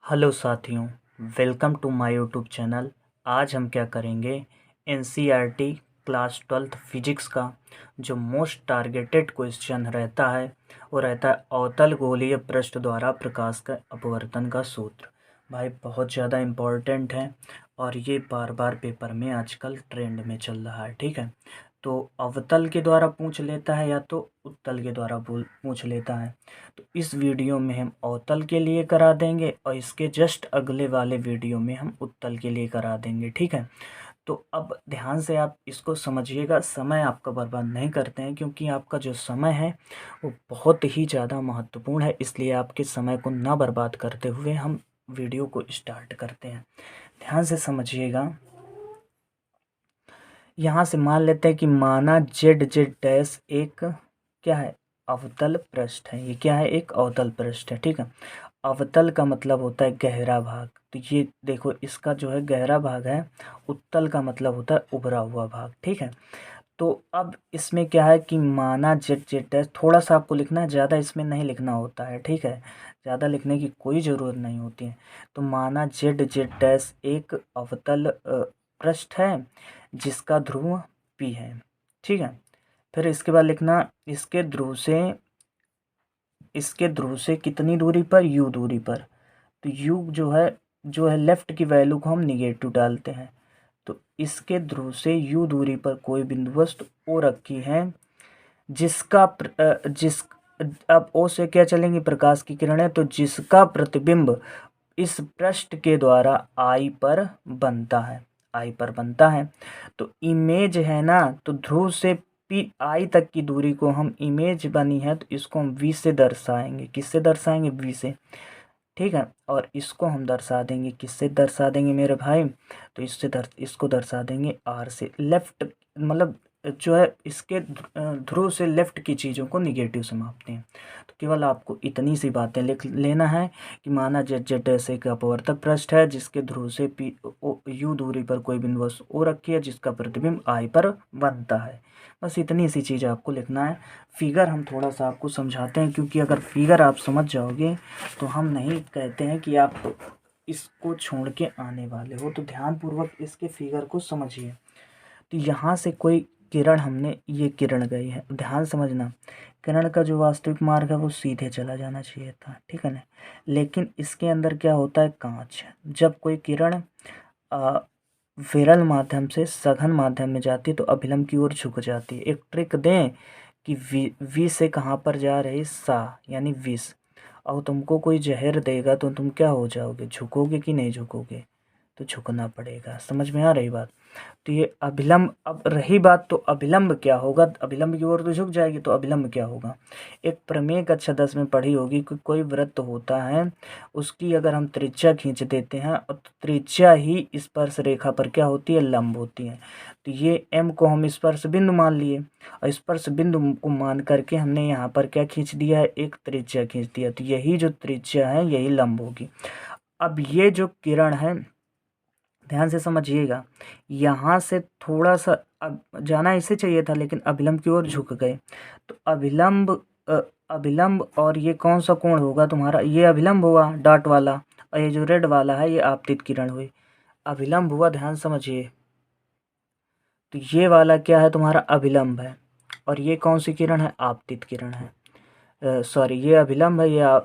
Hello साथियों, welcome to my YouTube channel. आज हम क्या करेंगे, एनसीईआरटी क्लास 12th फिजिक्स का जो मोस्ट टारगेटेड क्वेश्चन रहता है वो रहता है अवतल गोलीय पृष्ठ द्वारा प्रकाश का अपवर्तन का सूत्र। भाई बहुत ज़्यादा इम्पोर्टेंट है और ये बार बार पेपर में आजकल ट्रेंड में चल रहा है। ठीक है, तो अवतल के द्वारा पूछ लेता है या तो उत्तल के द्वारा पूछ लेता है। तो इस वीडियो में हम अवतल के लिए करा देंगे और इसके जस्ट अगले वाले वीडियो में हम उत्तल के लिए करा देंगे। ठीक है, तो अब ध्यान से आप इसको समझिएगा, समय आपका बर्बाद नहीं करते हैं क्योंकि आपका जो समय है वो बहुत ही ज़्यादा महत्वपूर्ण है। इसलिए आपके समय को ना बर्बाद करते हुए हम वीडियो को स्टार्ट करते हैं। ध्यान से समझिएगा। यहाँ से मान लेते हैं कि माना जेड जेड डैश एक क्या है, अवतल पृष्ठ है। ये क्या है, एक अवतल पृष्ठ है। ठीक है, अवतल का मतलब होता है गहरा भाग। तो ये देखो, इसका जो है गहरा भाग है। उत्तल का मतलब होता है उभरा हुआ भाग। ठीक है, तो अब इसमें क्या है कि माना जेड जेड डैश, थोड़ा सा आपको लिखना है, ज़्यादा इसमें नहीं लिखना होता है। ठीक है, ज़्यादा लिखने की कोई ज़रूरत नहीं होती है। तो माना जेड जेड डैश एक अवतल पृष्ठ है जिसका ध्रुव पी है। ठीक है, फिर इसके बाद लिखना इसके ध्रुव से कितनी दूरी पर, यू दूरी पर। तो यू जो है लेफ्ट की वैल्यू को हम निगेटिव डालते हैं। तो इसके ध्रुव से यू दूरी पर कोई बिंदु वस्तु ओ रखी है जिसका जिस अब ओ से क्या चलेंगी, प्रकाश की किरणें, तो जिसका प्रतिबिंब इस पृष्ठ के द्वारा आई पर बनता है। तो इमेज है ना, तो ध्रुव से पी आई तक की दूरी को हम इमेज बनी है तो इसको हम वी से दर्शाएंगे। किससे दर्शाएंगे, वी से। ठीक है, और इसको हम दर्शा देंगे, किससे दर्शा देंगे मेरे भाई, तो इसको दर्शा देंगे आर से। लेफ्ट मतलब जो है इसके ध्रुव से लेफ्ट की चीज़ों को निगेटिव से मापते हैं। तो केवल आपको इतनी सी बातें लिख लेना है कि माना जेड जेड ऐसे एक अपवर्तक पृष्ठ है जिसके ध्रुव से पी यू दूरी पर कोई बिंदु वस्तु ओ रखी है जिसका प्रतिबिंब आई पर बनता है। बस इतनी सी चीज़ आपको लिखना है। फिगर हम थोड़ा सा आपको समझाते हैं क्योंकि अगर फिगर आप समझ जाओगे तो हम नहीं कहते हैं कि आप इसको छोड़ के आने वाले हो। तो ध्यानपूर्वक इसके फिगर को समझिए। तो यहाँ से कोई किरण, हमने ये किरण गई है, ध्यान समझना। किरण का जो वास्तविक मार्ग है वो सीधे चला जाना चाहिए था। ठीक है ना, लेकिन इसके अंदर क्या होता है, कांच। जब कोई किरण विरल माध्यम से सघन माध्यम में जाती है तो अभिलंब की ओर झुक जाती है। एक ट्रिक दें कि वी से कहाँ पर जा रही, सा यानी विष। और तुमको कोई जहर देगा तो तुम क्या हो जाओगे, झुकोगे कि नहीं झुकोगे, तो झुकना पड़ेगा। समझ में आ रही बात। तो ये अभिलंब, अब रही बात तो अभिलंब क्या होगा, अभिलंब की ओर तो झुक जाएगी, तो अभिलंब क्या होगा। एक प्रमेय कक्षा 10 में पढ़ी होगी कि कोई वृत्त होता है, उसकी अगर हम त्रिज्या खींच देते हैं और त्रिज्या ही स्पर्श रेखा पर क्या होती है, लंब होती है। तो ये एम को हम स्पर्श बिंदु मान लिए और स्पर्श बिंदु को मान करके हमने यहाँ पर क्या खींच दिया है, एक त्रिज्या खींच दिया। तो यही जो त्रिज्या है यही लंब होगी। अब ये जो किरण है, ध्यान से समझिएगा, यहाँ से थोड़ा सा अब जाना इसे चाहिए था लेकिन अभिलंब की ओर झुक गए। तो अभिलंब और ये कौन सा कोण होगा तुम्हारा, ये अभिलंब हुआ डॉट वाला, और ये जो रेड वाला है ये आपतित किरण हुई। अभिलंब हुआ, ध्यान समझिए। तो ये वाला क्या है, तुम्हारा अभिलंब है, और ये कौन सी किरण है, आपतित किरण है। सॉरी, ये अभिलंब है, ये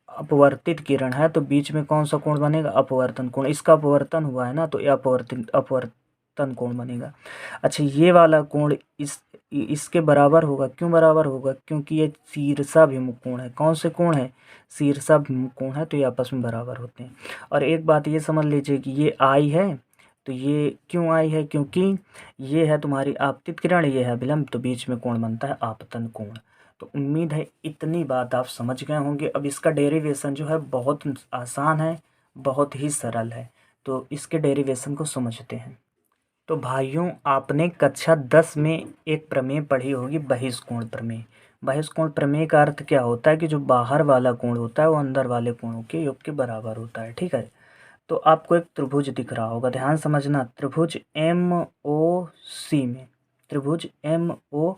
अपवर्तित किरण है। तो बीच में कौन सा कोण बनेगा, अपवर्तन कोण। इसका अपवर्तन हुआ है ना, तो ये अपवर्तन कोण बनेगा। अच्छा, ये वाला कोण इसके बराबर होगा। क्यों बराबर होगा, क्योंकि ये शीर्षाभिमुख कोण है। कौन से कोण है, शीर्षाभिमुख कोण है, तो ये आपस में बराबर होते हैं। और एक बात ये समझ लीजिए कि ये आई है, तो ये क्यों आई है, क्योंकि ये है तुम्हारी आपतित किरण, ये है अभिलंब, तो बीच में कोण बनता है आपतन कोण। तो उम्मीद है इतनी बात आप समझ गए होंगे। अब इसका डेरिवेशन जो है बहुत आसान है, बहुत ही सरल है। तो इसके डेरिवेशन को समझते हैं। तो भाइयों, आपने कक्षा 10 में एक प्रमेय पढ़ी होगी, बहिष्कोण प्रमेय। बहिष्कोण प्रमेय का अर्थ क्या होता है कि जो बाहर वाला कोण होता है वो अंदर वाले कोणों के योग के बराबर होता है। ठीक है, तो आपको एक त्रिभुज दिख रहा होगा, ध्यान समझना। त्रिभुज एम ओ सी में, त्रिभुज एम ओ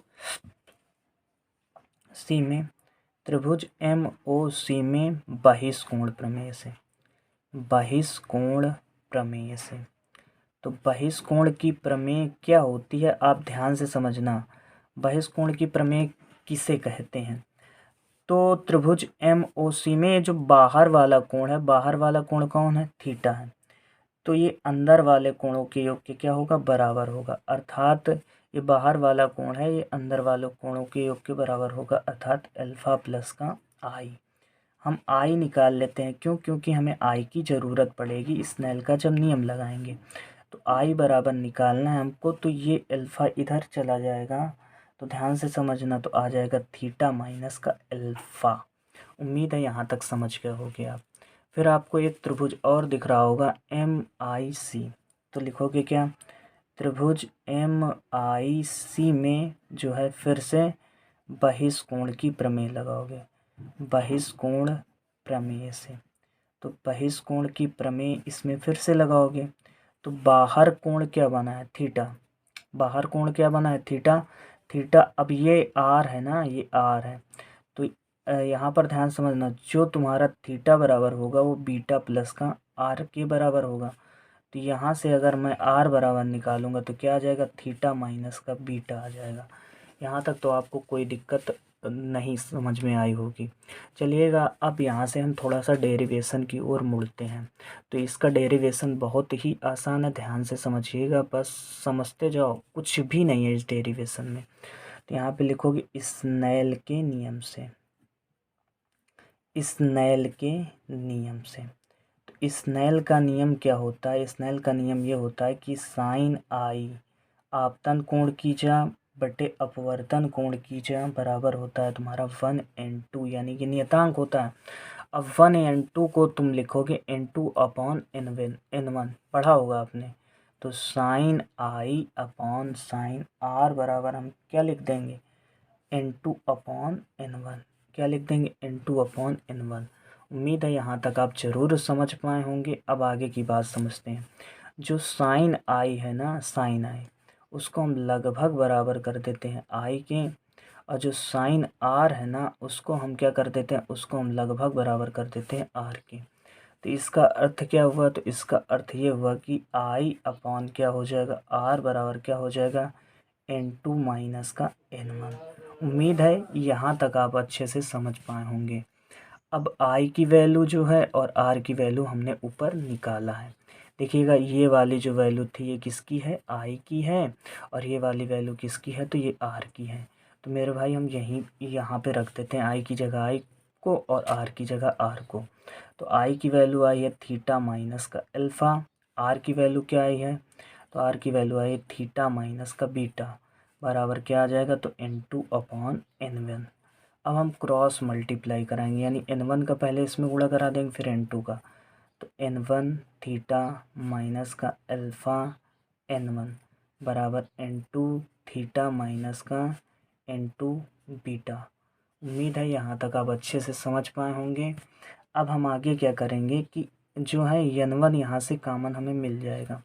सी में, त्रिभुज एम ओ सी में बहिष्कोण प्रमेय से बहिष्कोण प्रमेय से। तो बहिष्कोण की प्रमेय क्या होती है, आप ध्यान से समझना। बहिष्कोण की प्रमेय किसे कहते हैं? तो त्रिभुज MOC में जो बाहर वाला कोण है, बाहर वाला कोण कौन है? थीटा है। तो ये अंदर वाले कोणों के योग के क्या होगा? बराबर होगा। अर्थात ये बाहर वाला कोण है, ये अंदर वाले कोणों के योग के बराबर होगा, अर्थात अल्फा प्लस का आई। हम आई निकाल लेते हैं, क्यों? क्योंकि हमें आई की ज़रूरत पड़ेगी स्नेल का जब नियम लगाएंगे। तो आई बराबर निकालना है हमको, तो ये अल्फ़ा इधर चला जाएगा, तो ध्यान से समझना, तो आ जाएगा थीटा माइनस का अल्फ़ा। उम्मीद है यहाँ तक समझ गए होगे आप। फिर आपको एक त्रिभुज और दिख रहा होगा MIC, तो लिखोगे क्या? त्रिभुज MIC में जो है फिर से बहिष्कोण की प्रमेय लगाओगे, बहिष्कोण प्रमेय से। तो बहिष्कोण की प्रमेय इसमें फिर से लगाओगे, तो बाहर कोण क्या बना है? थीटा। बाहर कोण क्या बना है? थीटा। थीटा, अब ये आर है ना, ये आर है, तो यहाँ पर ध्यान समझना, जो तुम्हारा थीटा बराबर होगा वो बीटा प्लस का आर के बराबर होगा। तो यहाँ से अगर मैं आर बराबर निकालूंगा तो क्या आ जाएगा? थीटा माइनस का बीटा आ जाएगा। यहाँ तक तो आपको कोई दिक्कत नहीं समझ में आई होगी। चलिएगा, अब यहाँ से हम थोड़ा सा डेरिवेशन की ओर मुड़ते हैं। तो इसका डेरिवेशन बहुत ही आसान है, ध्यान से समझिएगा, बस समझते जाओ, कुछ भी नहीं है इस डेरिवेशन में। तो यहाँ पे लिखोगे स्नेल के नियम से, स्नेल के नियम से। तो स्नेल का नियम क्या होता है? स्नेल का नियम ये होता है कि साइन आई आपतन कोण की जा बटे अपवर्तन कोण की जा बराबर होता है तुम्हारा 1/2, यानी कि नियतांक होता है। अब 1/2 को तुम लिखोगे N2 अपॉन N1, पढ़ा होगा आपने। तो sine i upon sine r बराबर हम क्या लिख देंगे? N2 upon N1। क्या लिख देंगे? N2 upon N1। उम्मीद है यहाँ तक आप ज़रूर समझ पाए होंगे। अब आगे की बात समझते हैं। जो साइन आई है ना, साइन आई, उसको हम लगभग बराबर कर देते हैं आई के, और जो साइन आर है ना, उसको हम क्या कर देते हैं? उसको हम लगभग बराबर कर देते हैं आर के। तो इसका अर्थ क्या हुआ? तो इसका अर्थ ये हुआ कि आई अपॉन क्या हो जाएगा? आर बराबर क्या हो जाएगा? N2 माइनस का N1। उम्मीद है यहाँ तक आप अच्छे से समझ पाए होंगे। अब आई की वैल्यू जो है और आर की वैल्यू हमने ऊपर निकाला है। देखिएगा, ये वाली जो वैल्यू थी ये किसकी है? आई की है, और ये वाली वैल्यू किसकी है? तो ये आर की है। तो मेरे भाई हम यहाँ पे रख देते हैं आई की जगह आई को और आर की जगह आर को। तो आई की वैल्यू आई है थीटा माइनस का अल्फ़ा, आर की वैल्यू क्या आई है? तो आर की वैल्यू आई थीटा माइनस का बीटा, बराबर क्या आ जाएगा? तो N2 अपॉन N1। अब हम क्रॉस मल्टीप्लाई कराएंगे, यानी N1 का पहले इसमें गुणा करा देंगे, फिर N2 का। तो N1 थीटा माइनस का अल्फ़ा N1 बराबर N2 थीटा माइनस का N2 बीटा। उम्मीद है यहाँ तक आप अच्छे से समझ पाए होंगे। अब हम आगे क्या करेंगे कि जो है N1 यहाँ से कामन हमें मिल जाएगा,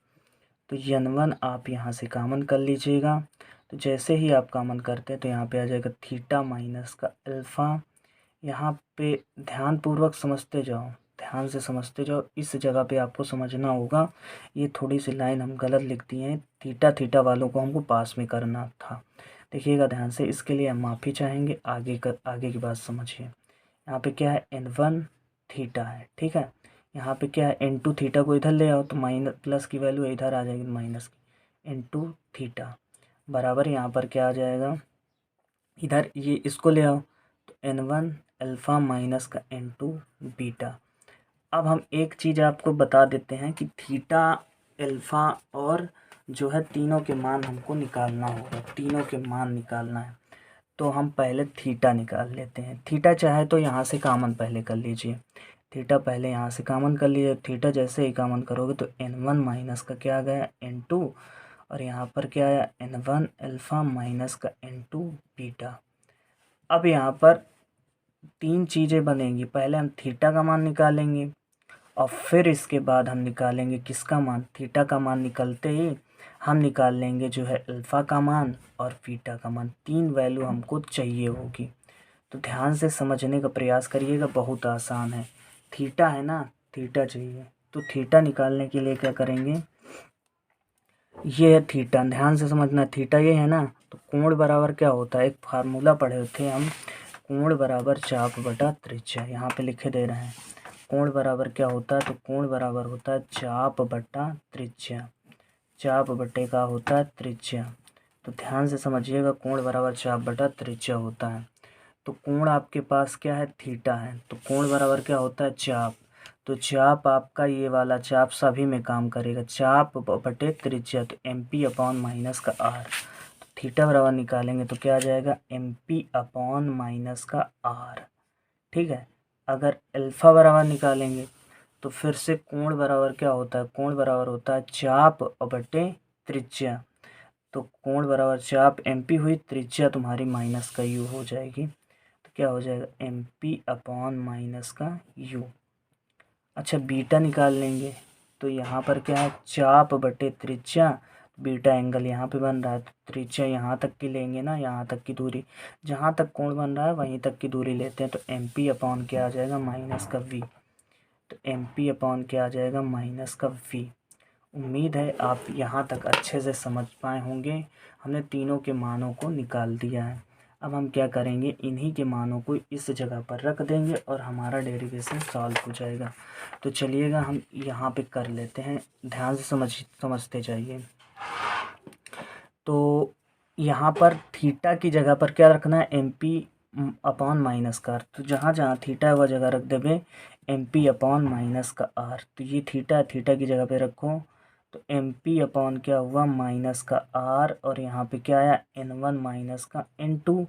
तो N1 आप यहाँ से कामन कर लीजिएगा। तो जैसे ही आप कामन करते हैं तो यहाँ पे आ जाएगा थीटा माइनस का अल्फ़ा। यहाँ पे ध्यानपूर्वक समझते जाओ, ध्यान से समझते जाओ, इस जगह पे आपको समझना होगा। ये थोड़ी सी लाइन हम गलत लिख दिए हैं, थीटा थीटा वालों को हमको पास में करना था। देखिएगा ध्यान से, इसके लिए हम माफ़ी चाहेंगे। आगे की बात समझिए। यहाँ पे क्या है? N1 थीटा है, ठीक है। यहाँ पे क्या है? N2 थीटा को इधर ले आओ तो माइनस प्लस की वैल्यू इधर आ जाएगी माइनस की, N2 थीटा बराबर यहाँ पर क्या आ जाएगा? इधर ये इसको ले आओ तो N1 अल्फ़ा माइनस का N2 बीटा। अब हम एक चीज़ आपको बता देते हैं कि थीटा अल्फ़ा और जो है तीनों के मान हमको निकालना होगा, तीनों के मान निकालना है। तो हम पहले थीटा निकाल लेते हैं। थीटा चाहे तो यहाँ से कामन पहले कर लीजिए, थीटा पहले यहाँ से कामन कर लीजिए। थीटा जैसे ही कामन करोगे तो N1 माइनस का क्या आ गया? N2, और यहाँ पर क्या आया? N1 अल्फ़ा माइनस का N2 बीटा। अब यहाँ पर तीन चीज़ें बनेंगी, पहले हम थीटा का मान निकालेंगे और फिर इसके बाद हम निकालेंगे किसका मान? थीटा का मान निकलते ही हम निकाल लेंगे जो है अल्फ़ा का मान और बीटा का मान। तीन वैल्यू हमको चाहिए होगी, तो ध्यान से समझने का प्रयास करिएगा, बहुत आसान है। थीटा है ना, थीटा चाहिए, तो थीटा निकालने के लिए क्या करेंगे, ये है थीटा, ध्यान से समझना, थीटा ये है ना। तो कोण बराबर क्या होता है, एक फार्मूला पढ़े थे हम, कोण बराबर चाप बटा त्रिज्या, यहाँ पे लिखे दे रहे हैं। कोण बराबर क्या होता है, तो कोण बराबर होता है चाप बटा त्रिज्या, चाप बटे का होता है त्रिज्या। तो ध्यान से समझिएगा, कोण बराबर चाप बटा त्रिज्या होता है। तो कोण आपके पास क्या है, थीटा है, तो कोण बराबर क्या होता है, चाप। तो चाप आपका ये वाला चाप सभी में काम करेगा, चाप बटे त्रिज्या, तो एम पी अपॉन माइनस का आर। तो थीटा बराबर निकालेंगे तो क्या आ जाएगा, एम पी अपॉन माइनस का आर। ठीक है। अगर अल्फ़ा बराबर निकालेंगे तो फिर से कोण बराबर क्या होता है, कोण बराबर होता है चाप बटे त्रिज्या। तो कोण बराबर चाप एम पी हुई, त्रिज्या तुम्हारी माइनस का यू हो जाएगी। तो क्या हो जाएगा, एम पी अपॉन माइनस का यू। अच्छा, बीटा निकाल लेंगे तो यहाँ पर क्या है, चाप बटे त्रिज्या, बीटा एंगल यहाँ पे बन रहा है, तो त्रिज्या यहाँ तक की लेंगे ना, यहाँ तक की दूरी, जहाँ तक कोण बन रहा है वहीं तक की दूरी लेते हैं। तो एम पी अपॉन क्या आ जाएगा, माइनस का वी। तो एम पी अपॉन क्या आ जाएगा, माइनस का वी। उम्मीद है आप यहाँ तक अच्छे से समझ पाए होंगे। हमने तीनों के मानों को निकाल दिया है। अब हम क्या करेंगे, इन्हीं के मानों को इस जगह पर रख देंगे और हमारा डेरिवेशन सॉल्व हो जाएगा। तो चलिएगा हम यहाँ पे कर लेते हैं, ध्यान से समझते जाइए। तो यहाँ पर थीटा की जगह पर क्या रखना है, एम पी अपॉन माइनस का आर। तो जहाँ जहाँ थीटा है वह जगह रख देंगे एम पी अपॉन माइनस का आर। तो ये थीटा, थीटा की जगह पे रखो, तो एम पी अपॉन क्या हुआ, माइनस का आर, और यहाँ पे क्या आया, एन वन माइनस का एन टू,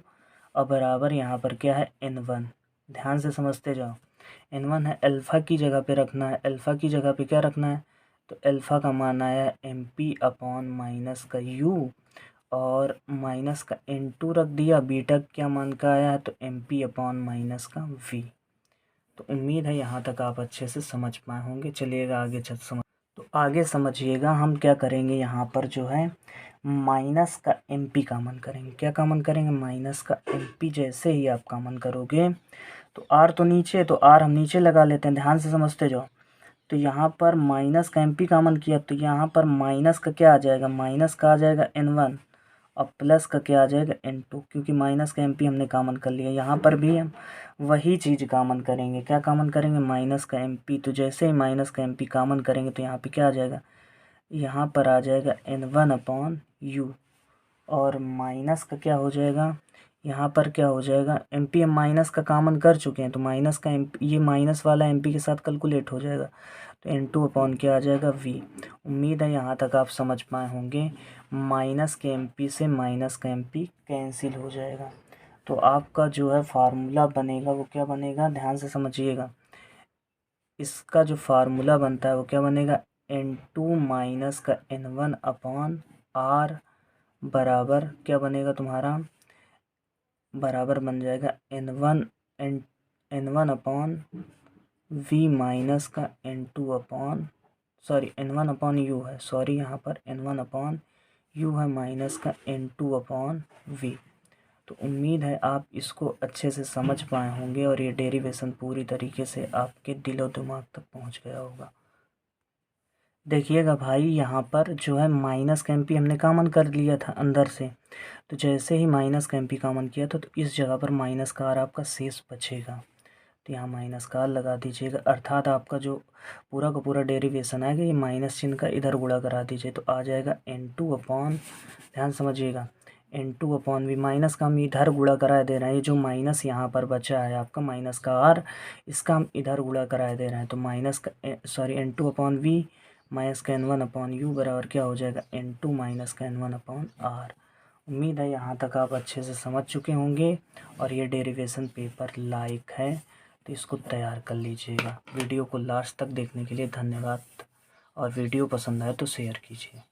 और बराबर यहाँ पर क्या है, एन वन। ध्यान से समझते जाओ, एन वन है, अल्फ़ा की जगह पे रखना है, अल्फ़ा की जगह पे क्या रखना है, तो अल्फ़ा का मान आया एम पी अपॉन माइनस का यू, और माइनस का एन टू रख दिया, बीटा क्या मान का आया है, तो एम पी अपॉन माइनस का वी। तो उम्मीद है यहाँ तक आप अच्छे से समझ पाए होंगे। चलिएगा आगे समझ, तो आगे समझिएगा हम क्या करेंगे, यहाँ पर जो है माइनस का एम पी कामन करेंगे। क्या कामन करेंगे, माइनस का एम पी। जैसे ही आप कामन करोगे तो आर तो नीचे, तो आर हम नीचे लगा लेते हैं, ध्यान से समझते जाओ। तो यहाँ पर माइनस का एम पी कामन किया, तो यहाँ पर माइनस का क्या आ जाएगा, माइनस का आ जाएगा एन वन, और प्लस का क्या आ जाएगा, एन टू, क्योंकि माइनस का एम पी हमने कामन कर लिया। यहाँ पर भी हम वही चीज़ कामन करेंगे। क्या कामन करेंगे, माइनस का एम पी। तो जैसे ही माइनस का एम पी कामन करेंगे तो यहाँ पे क्या आ जाएगा, यहाँ पर आ जाएगा एन वन अपॉन यू, और माइनस का क्या हो जाएगा, यहाँ पर क्या हो जाएगा, एम पी हम माइनस का कामन कर चुके हैं, तो माइनस का एम पी, ये माइनस वाला एम पी के साथ कैलकुलेट हो जाएगा, तो एन टू अपॉन क्या आ जाएगा, वी। उम्मीद है यहाँ तक आप समझ पाए होंगे। माइनस के एम पी से माइनस का एम पी कैंसिल हो जाएगा, तो आपका जो है फार्मूला बनेगा वो क्या बनेगा, ध्यान से समझिएगा। इसका जो फार्मूला बनता है वो क्या बनेगा, एन टू माइनस का एन वन अपॉन आर बराबर क्या बनेगा तुम्हारा, बराबर बन जाएगा N one upon we minus का N two upon, sorry N one upon U है, सॉरी यहाँ पर एन वन अपॉन यू है, माइनस का एन टू अपॉन वी। तो उम्मीद है आप इसको अच्छे से समझ पाए होंगे और ये डेरिवेशन पूरी तरीके से आपके दिलो दिमाग तक पहुँच गया होगा। देखिएगा भाई, यहाँ पर जो है माइनस का एम पी हमने कॉमन कर लिया था अंदर से, तो जैसे ही माइनस का एम पी कॉमन किया था तो इस जगह पर माइनस का आर आपका शेष बचेगा, तो यहाँ माइनस का आर लगा दीजिएगा। अर्थात आपका जो पूरा का पूरा डेरिवेशन आएगा ये माइनस चिन्ह का इधर गुणा करा दीजिए, तो आ जाएगा एन टू अपॉन, ध्यान समझिएगा, n two upon we. Minus का हम इधर गुणा करा दे रहे हैं, ये जो माइनस यहाँ पर बचा है आपका माइनस का आर, इसका हम इधर गुणा करा दे रहे हैं, तो माइनस का sorry n two upon we minus का एन वन अपॉन यू बराबर क्या हो जाएगा, एन टू माइनस का एन वन अपॉन आर। उम्मीद है यहाँ तक आप अच्छे से समझ चुके होंगे और ये डेरिवेशन पेपर लायक है, तो इसको तैयार कर लीजिएगा। वीडियो को लास्ट तक देखने के लिए धन्यवाद, और वीडियो पसंद आए तो शेयर कीजिए।